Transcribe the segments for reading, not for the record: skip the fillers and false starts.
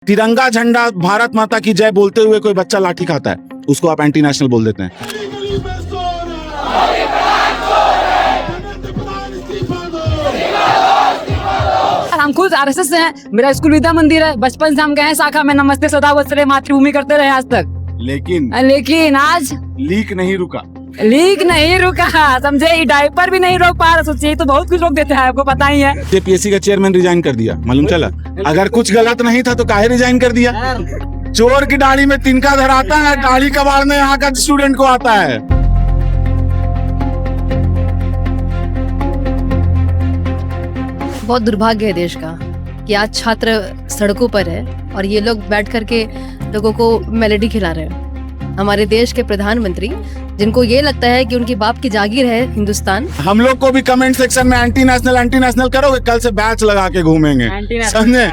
तिरंगा झंडा भारत माता की जय बोलते हुए कोई बच्चा लाठी खाता है, उसको आप एंटी नेशनल बोल देते हैं। हम खुद आरएसएस से हैं, मेरा स्कूल विद्या मंदिर है, बचपन से हम गए हैं शाखा में, नमस्ते सदा वत्सले मातृभूमि करते रहे आज तक। लेकिन आज लीक नहीं रुका। समझे, ये डायपर भी नहीं रोक पा रहा। सोचिए, तो बहुत कुछ रोक देते हैं, आपको पता ही है। जेपीएससी का चेयरमैन रिजाइन कर दिया, मालूम चला? अगर कुछ गलत नहीं था तो काहे रिजाइन कर दिया? चोर की दाढ़ी में तिनका धराता है, दाढ़ी कबाड़ने यहाँ का स्टूडेंट को आता है। बहुत दुर्भाग्य है देश का कि आज छात्र सड़कों पर है और ये लोग बैठ करके लोगों को मेलेडी खिला रहे हैं। हमारे देश के प्रधानमंत्री, जिनको ये लगता है कि उनकी बाप की जागीर है हिंदुस्तान। हम लोग को भी कमेंट सेक्शन में एंटी नेशनल करोगे, कल से बैच लगा के घूमेंगे, समझे?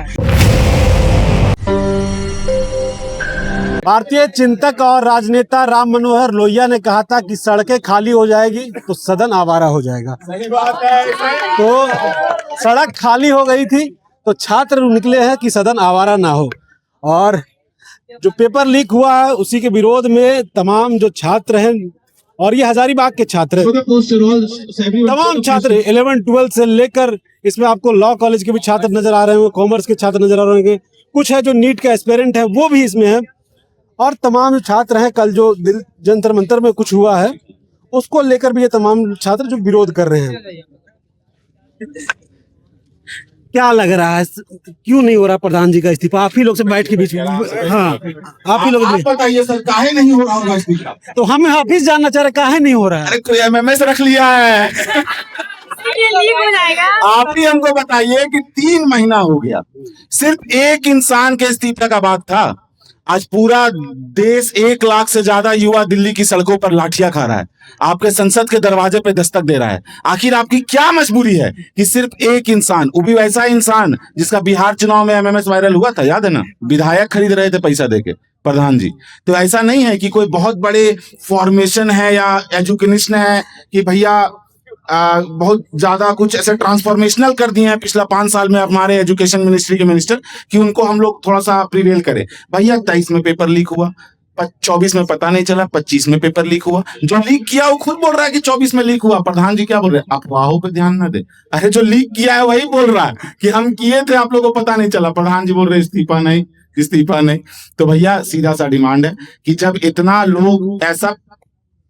भारतीय चिंतक और राजनेता राम मनोहर लोहिया ने कहा था कि सड़कें खाली हो जाएगी तो सदन आवारा हो जाएगा। सही बात है। तो सड़क खाली हो गई थी तो छात्र निकले हैं कि सदन आवारा ना हो। और जो पेपर लीक हुआ है उसी के विरोध में तमाम जो छात्र हैं, और ये हजारीबाग के छात्र हैं, तमाम छात्र 11-12 से लेकर, इसमें आपको लॉ कॉलेज के भी छात्र नजर आ रहे होंगे, कॉमर्स के छात्र नजर आ रहे होंगे, कुछ है जो नीट का एस्पिरेंट है वो भी इसमें है, और तमाम जो छात्र हैं, कल जो जंतर मंतर में कुछ हुआ है उसको लेकर भी ये तमाम छात्र जो विरोध कर रहे हैं। क्या लग रहा है, क्यों नहीं हो रहा प्रधान जी का इस्तीफा? आप ही लोग से बैठ के बीच में, हाँ, आप ही लोग बताइए सर, काहे नहीं हो रहा होगा इस्तीफा? तो हमें आप ही जानना चाह रहे काहे नहीं हो रहा है? अरे कोई एमएमएस रख लिया है। आप ही हमको बताइए कि 3 महीना हो गया, सिर्फ एक इंसान के इस्तीफे का बात था, आज पूरा देश 1 लाख से ज्यादा युवा दिल्ली की सड़कों पर लाठियां खा रहा है, आपके संसद के दरवाजे पे दस्तक दे रहा है। आखिर आपकी क्या मजबूरी है कि सिर्फ एक इंसान, वो भी वैसा इंसान जिसका बिहार चुनाव में एमएमएस वायरल हुआ था, याद है ना? विधायक खरीद रहे थे पैसा देके, प्रधान जी। तो ऐसा नहीं है कि कोई बहुत बड़े फॉर्मेशन है या एजुकेशन है कि भैया बहुत ज्यादा कुछ ऐसे ट्रांसफॉर्मेशनल कर दिए हैं पिछला 5 साल में हमारे एजुकेशन मिनिस्ट्री के मिनिस्टर, कि उनको हम लोग थोड़ा सा प्रिवेल करें। भैया 23 में पेपर लीक हुआ, 24 में पता नहीं चला, 25 में पेपर लीक हुआ। जो लीक किया वो खुद बोल रहा है कि 24 में लीक हुआ। प्रधान जी क्या बोल रहे हैं? अफवाहों पे ध्यान न दे। अरे जो लीक किया है वही बोल रहा है कि हम किए थे, आप लोगों को पता नहीं चला। प्रधान जी बोल रहे इस्तीफा नहीं। तो भैया सीधा सा डिमांड है कि जब इतना लोग, ऐसा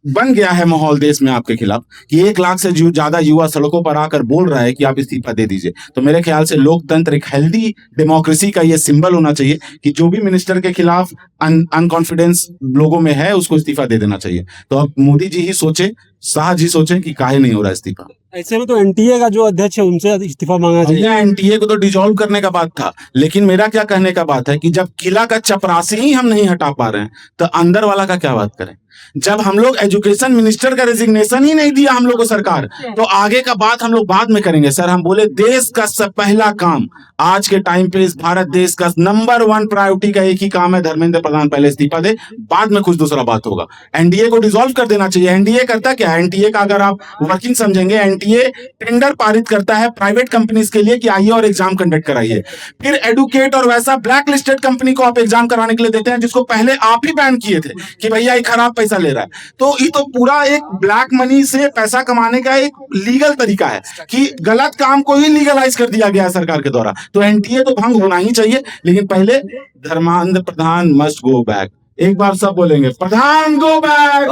बन गया है माहौल देश में आपके खिलाफ कि 1 लाख से ज्यादा युवा सड़कों पर आकर बोल रहा है कि आप इस्तीफा दे दीजिए, तो मेरे ख्याल से लोकतंत्र, एक हेल्दी डेमोक्रेसी का ये सिंबल होना चाहिए कि जो भी मिनिस्टर के खिलाफ अनकॉन्फिडेंस लोगों में है उसको इस्तीफा दे देना चाहिए। तो अब मोदी जी ही सोचे, शाह जी सोचे कि काहे नहीं हो रहा इस्तीफा। ऐसे में तो एनटीए का जो अध्यक्ष है उनसे इस्तीफा मांगना चाहिए। एनटीए को तो डिसॉल्व करने का बात था, लेकिन मेरा क्या कहने का बात है कि जब किला का चपरासी ही हम नहीं हटा पा रहे हैं तो अंदर वाला का क्या बात करें? जब हम लोग एजुकेशन मिनिस्टर का रेजिग्नेशन ही नहीं दिया हम लोग को सरकार, तो आगे का बात हम लोग बाद में करेंगे। सर हम बोले देश का सब पहला काम आज के टाइम पे, इस भारत देश का नंबर 1 प्रायोरिटी का एक ही काम है, धर्मेंद्र प्रधान पहले इस्तीफा दे, बाद में कुछ दूसरा बात होगा। एनडीए को डिसॉल्व कर देना चाहिए। एनडीए करता क्या है? एनडीए का अगर आप वर्किंग समझेंगे, एनडीए टेंडर पारित करता है प्राइवेट कंपनीज के लिए कि आइए और एग्जाम कंडक्ट कराइए। फिर एडुकेट और वैसा ब्लैक लिस्टेड कंपनी को आप एग्जाम कराने के लिए देते हैं, जिसको पहले आप ही बैन किए थे कि भैया ये खराब पैसा ले रहा है। तो ये तो पूरा एक ब्लैक मनी से पैसा कमाने का एक लीगल तरीका है कि गलत काम को ही लीगलाइज कर दिया गया है सरकार के द्वारा। तो एनटीए तो भंग होना ही चाहिए, लेकिन पहले Dharmendra Pradhan must go back. एक बार सब बोलेंगे, प्रधान गो बैक।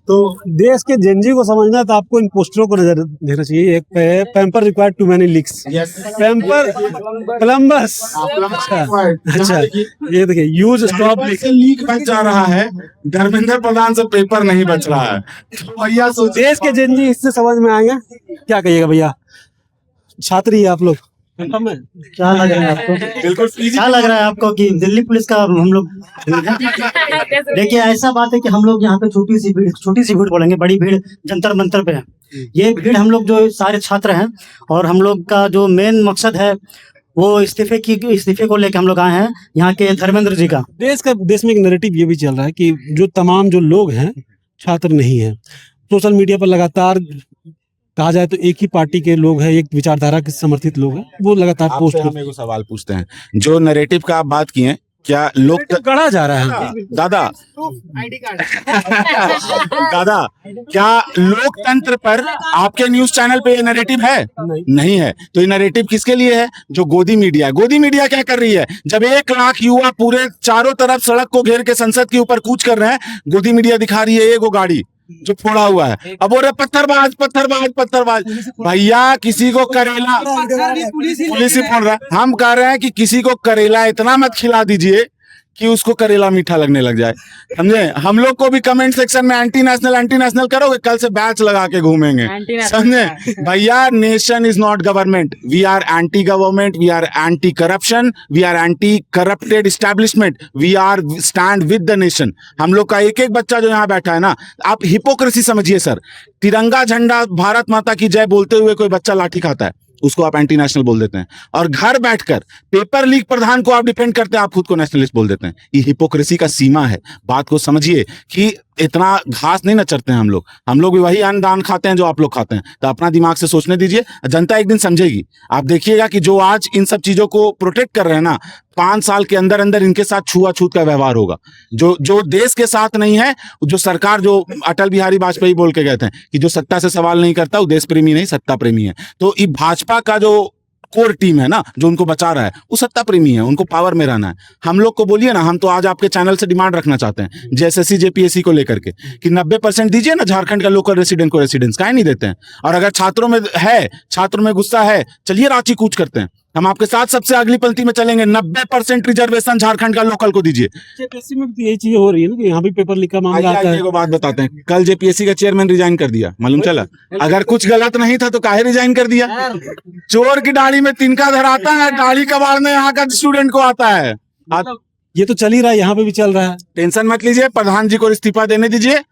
तो देश के जेनजी को समझना तो आपको इन पोस्टरों को नजर देना चाहिए। एक पे pamper required to many leaks, pamper plumbers. अच्छा, ये देखिए, यूज स्टॉप लीक बच जा रहा है, धर्मेंद्र प्रधान से पेपर नहीं बच रहा है। तो भैया देश के जेनजी इससे समझ में आएंगे। क्या कहिएगा भैया, छात्री है आप लोग, क्या लग रहा है आपको? बिल्कुल क्या लग रहा है आपको कि दिल्ली पुलिस का हम लोग देखिए, ऐसा बात है कि हम लोग यहाँ पे छोटी सी भीड़ बोलेंगे, बड़ी भीड़ जंतर मंतर पे है। ये भीड़ हम लोग जो सारे छात्र हैं, और हम लोग का जो मेन मकसद है वो इस्तीफे को लेकर हम लोग आए हैं यहाँ के धर्मेंद्र जी का। देश में एक नैरेटिव ये भी चल रहा है कि जो तमाम जो लोग हैं छात्र नहीं है। सोशल मीडिया पर लगातार कहा जाए तो एक ही पार्टी के लोग हैं, एक विचारधारा के समर्थित लोग हैं, वो लगातार पोस्ट आपसे हम एगो सवाल पूछते हैं, जो नैरेटिव का आप बात किए, क्या लोग गढ़ा जा रहा है। दादा दादा, क्या लोकतंत्र पर आपके न्यूज चैनल पे ये नैरेटिव है? नहीं है। तो ये नैरेटिव किसके लिए है? जो गोदी मीडिया है। गोदी मीडिया क्या कर रही है? जब 1 लाख युवा पूरे चारों तरफ सड़क को घेर के संसद के ऊपर कूच कर रहे हैं, गोदी मीडिया दिखा रही है एगो गाड़ी जो फोड़ा हुआ है। अब बोल रहे पत्थरबाज पत्थरबाज पत्थरबाज। भैया, किसी को करेला, पुलिस ही फोड़ रहा है। हम कह रहे हैं कि किसी को करेला इतना मत खिला दीजिए कि उसको करेला मीठा लगने लग जाए, समझे? हम लोग को भी कमेंट सेक्शन में एंटी नेशनल करोगे, कल से बैच लगा के घूमेंगे, समझे? भैया, nation is not government, we are anti government, we are anti corruption, we are anti corrupted establishment, we are stand with the nation. हम लोग का एक एक बच्चा जो यहाँ बैठा है ना, आप हिपोक्रेसी समझिए सर। तिरंगा झंडा, भारत माता की जय बोलते हुए कोई बच्चा लाठी खाता है, उसको आप एंटी नेशनल बोल देते हैं, और घर बैठकर पेपर लीक प्रधान को आप डिफेंड करते हैं, आप खुद को नेशनलिस्ट बोल देते हैं। ये हिपोक्रेसी का सीमा है। बात को समझिए कि इतना घास नहीं नचरते हैं हम लोग भी वही अन्न दान खाते हैं जो आप लोग खाते हैं। तो अपना दिमाग से सोचने दीजिए, जनता एक दिन समझेगी। आप देखिएगा कि जो आज इन सब चीजों को प्रोटेक्ट कर रहे हैं ना, 5 साल के अंदर अंदर इनके साथ छुआछूत का व्यवहार होगा। जो देश के साथ नहीं है, जो सरकार, जो अटल बिहारी वाजपेयी बोल के गए थे कि जो सत्ता से सवाल नहीं करता वो देश प्रेमी नहीं, सत्ता प्रेमी है। तो ये भाजपा का जो कोर टीम है ना, जो उनको बचा रहा है, वो सत्ता प्रेमी है, उनको पावर में रहना है। हम लोग को बोलिए ना, हम तो आज आपके चैनल से डिमांड रखना चाहते हैं जेएसएससी जेपीएससी को लेकर के कि 90% दीजिए ना झारखंड का लोकल रेसिडेंट को रेसिडेंस, काहे नहीं देते हैं? और अगर छात्रों में गुस्सा है, चलिए रांची कूच करते हैं, हम आपके साथ सबसे अगली पंक्ति में चलेंगे। 90% रिजर्वेशन झारखंड का लोकल को दीजिए। जेपीएससी में भी यही चीजें हो रही है ना कि यहाँ भी पेपर लीक का मामला आता है। को बात बताते हैं, कल जेपीएससी का चेयरमैन रिजाइन कर दिया, मालूम चला? अगर कुछ गलत नहीं था तो काहे रिजाइन कर दिया? चोर की दाढ़ी में तिनका धराता है, दाढ़ी कबाड़ने यहाँ का स्टूडेंट को आता है। ये तो चल ही रहा है, यहाँ पे भी चल रहा है। टेंशन मत लीजिए, प्रधान जी को इस्तीफा देने दीजिए।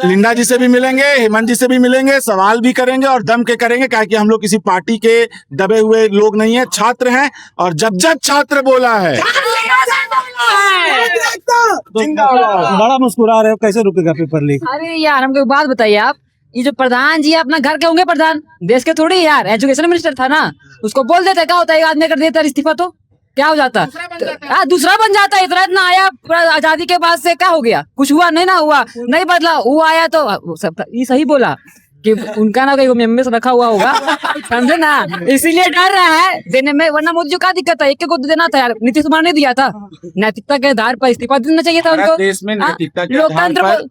लिंडा जी से भी मिलेंगे, हेमंत जी से भी मिलेंगे, सवाल भी करेंगे और दम के करेंगे, क्या हम लोग किसी पार्टी के दबे हुए लोग नहीं है, छात्र हैं। और जब जब छात्र बोला है बड़ा मुस्कुरा रहे हो, कैसे रुकेगा पेपर लीक? अरे यार, हमको एक बात बताइए आप, ये जो प्रधान जी अपना घर के होंगे प्रधान, देश के थोड़ी यार, एजुकेशन मिनिस्टर था ना, उसको बोल देते क्या होता है, एक आदमी कर देता इस्तीफा तो क्या हो जाता? दूसरा बन जाता। इतना आया आजादी के बाद से, क्या हो गया? कुछ हुआ नहीं ना, हुआ नहीं बदला, वो आया तो सब ये सही बोला कि उनका ना कोई मेम्बर्स रखा हुआ होगा, समझे ना, इसीलिए डर रहा है देने में। वरना मोदी जी का दिक्कत है, एक को देना था यार, नीतीश कुमार ने दिया था। नैतिकता के आधार पर इस्तीफा देना चाहिए था उनको। देश में नैतिकता के आधार पर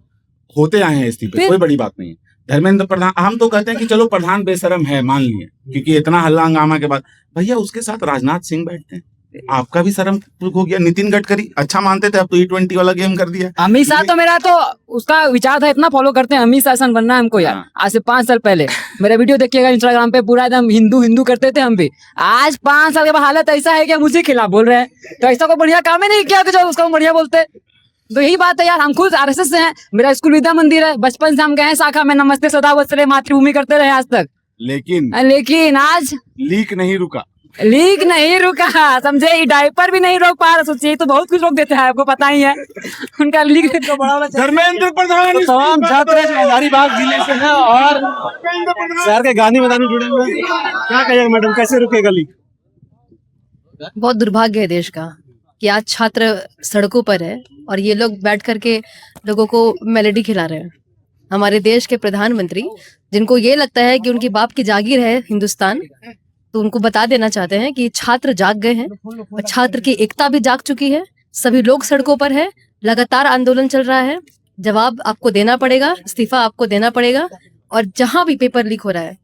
होते आए हैं इस्तीफे, कोई बड़ी बात नहीं है। धर्मेंद्र प्रधान, हम तो कहते हैं कि चलो प्रधान बेशरम है, मान लिए, क्योंकि इतना हल्ला हंगामा के बाद भैया उसके साथ राजनाथ सिंह बैठते हैं, आपका भी शर्म हो गया। नितिन गडकरी अच्छा मानते थे, अब तो E20 वाला गेम कर दिया। अमित शाह तो मेरा तो उसका विचार था, इतना फॉलो करते हैं, अमित शाह बनना है हमको यार। आज से 5 साल पहले मेरा वीडियो देखिएगा इंस्टाग्राम पे, पूरा एकदम हिंदू करते थे हम भी। आज 5 साल के बाद हालत ऐसा है कि मुझे खिलाफ बोल रहे हैं, तो ऐसा कोई बढ़िया काम ही नहीं किया कि जो उसको बढ़िया बोलते। तो यही बात है यार, हम खुद आरएसएस से हैं, मेरा स्कूल विद्या मंदिर है, बचपन से हम गए हैं शाखा में, नमस्ते सदा वत्सले मातृभूमि करते रहे आज तक। लेकिन आज लीक नहीं रुका, समझे? ये डायपर भी नहीं रोक पा रहा, सोचिए, तो बहुत कुछ रोक देते हैं, आपको पता ही है उनका लीक तो बड़ा। धर्मेंद्र प्रधान तो तमाम छात्र हजारीबाग जिले से हैं और शहर के गांधी मैदान में जुड़े हुए हैं। क्या कहिएगा मैडम, कैसे रुकेगा लीक? बहुत दुर्भाग्य है देश का कि आज छात्र सड़कों पर है और ये लोग बैठ करके लोगों को मेलेडी खिला रहे हैं। हमारे देश के प्रधानमंत्री, जिनको ये लगता है कि उनकी बाप की जागीर है हिंदुस्तान, तो उनको बता देना चाहते हैं कि छात्र जाग गए हैं और छात्र की एकता भी जाग चुकी है। सभी लोग सड़कों पर है, लगातार आंदोलन चल रहा है। जवाब आपको देना पड़ेगा, इस्तीफा आपको देना पड़ेगा। और जहां भी पेपर लीक हो रहा है,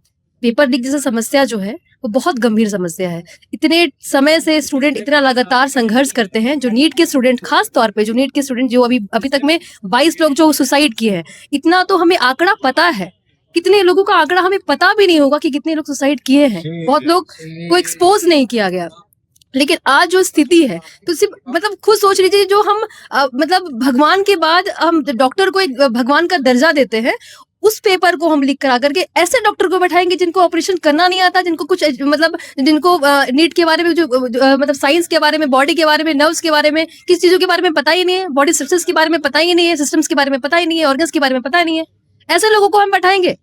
पेपर लीक जैसा समस्या जो है वो बहुत गंभीर समस्या है। इतने समय से स्टूडेंट इतना लगातार संघर्ष करते हैं, जो नीट के स्टूडेंट, खास तौर पे जो नीट के स्टूडेंट, जो अभी तक में 22 लोग जो सुसाइड किए हैं, इतना तो हमें आंकड़ा पता है। कितने लोगों का आंकड़ा हमें पता भी नहीं होगा कि कितने लोग सुसाइड किए हैं, बहुत लोग को एक्सपोज नहीं किया गया। लेकिन आज जो स्थिति है, तो सिर्फ मतलब खुद सोच लीजिए, जो हम मतलब भगवान के बाद हम डॉक्टर को एक भगवान का दर्जा देते हैं, उस पेपर को हम लीक करा करके ऐसे डॉक्टर को बैठाएंगे जिनको ऑपरेशन करना नहीं आता, जिनको कुछ मतलब जिनको नीट के बारे में जो मतलब साइंस के बारे में, बॉडी के बारे में, नर्व्स के बारे में, किस चीजों के बारे में पता ही नहीं है, बॉडी स्ट्रक्चर्स के बारे में पता ही नहीं है, सिस्टम्स के बारे में पता ही नहीं है, ऑर्गन्स के बारे में पता ही नहीं है, ऐसे लोगों को हम बैठाएंगे।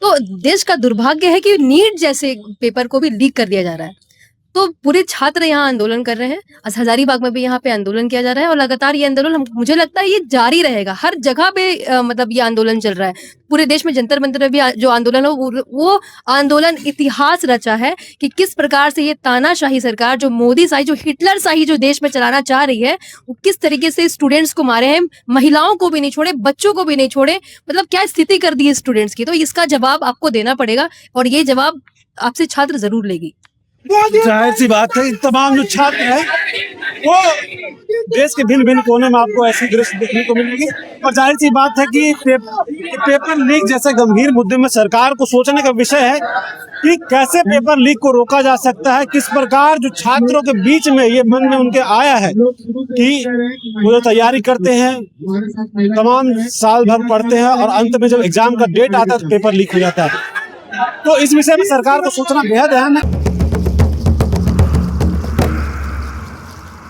तो देश का दुर्भाग्य है कि नीट जैसे पेपर को भी लीक कर दिया जा रहा है। तो पूरे छात्र यहाँ आंदोलन कर रहे हैं, हजारीबाग में भी यहाँ पे आंदोलन किया जा रहा है और लगातार ये आंदोलन मुझे लगता है ये जारी रहेगा। हर जगह पे मतलब ये आंदोलन चल रहा है। पूरे देश में जंतर मंतर में भी जो आंदोलन हो वो आंदोलन इतिहास रचा है कि किस प्रकार से ये तानाशाही सरकार, जो मोदी शाही, जो हिटलर शाही जो देश में चलाना चाह रही है, वो किस तरीके से स्टूडेंट्स को मारे हैं, महिलाओं को भी नहीं छोड़े, बच्चों को भी नहीं छोड़े। मतलब क्या स्थिति कर दी है स्टूडेंट्स की। तो इसका जवाब आपको देना पड़ेगा और ये जवाब आपसे छात्र जरूर लेगी। जाहिर सी बात है, तमाम जो छात्र हैं वो देश के भिन्न भिन्न कोने में आपको ऐसी दृश्य देखने को मिलेगी। और जाहिर सी बात है कि पेपर लीक जैसे गंभीर मुद्दे में सरकार को सोचने का विषय है कि कैसे पेपर लीक को रोका जा सकता है। किस प्रकार जो छात्रों के बीच में ये मन में उनके आया है कि वो जो तैयारी करते हैं, तमाम साल भर पढ़ते हैं और अंत में जब एग्जाम का डेट आता है तो पेपर लीक हो जाता है। तो इस विषय में सरकार को सोचना बेहद अहम है।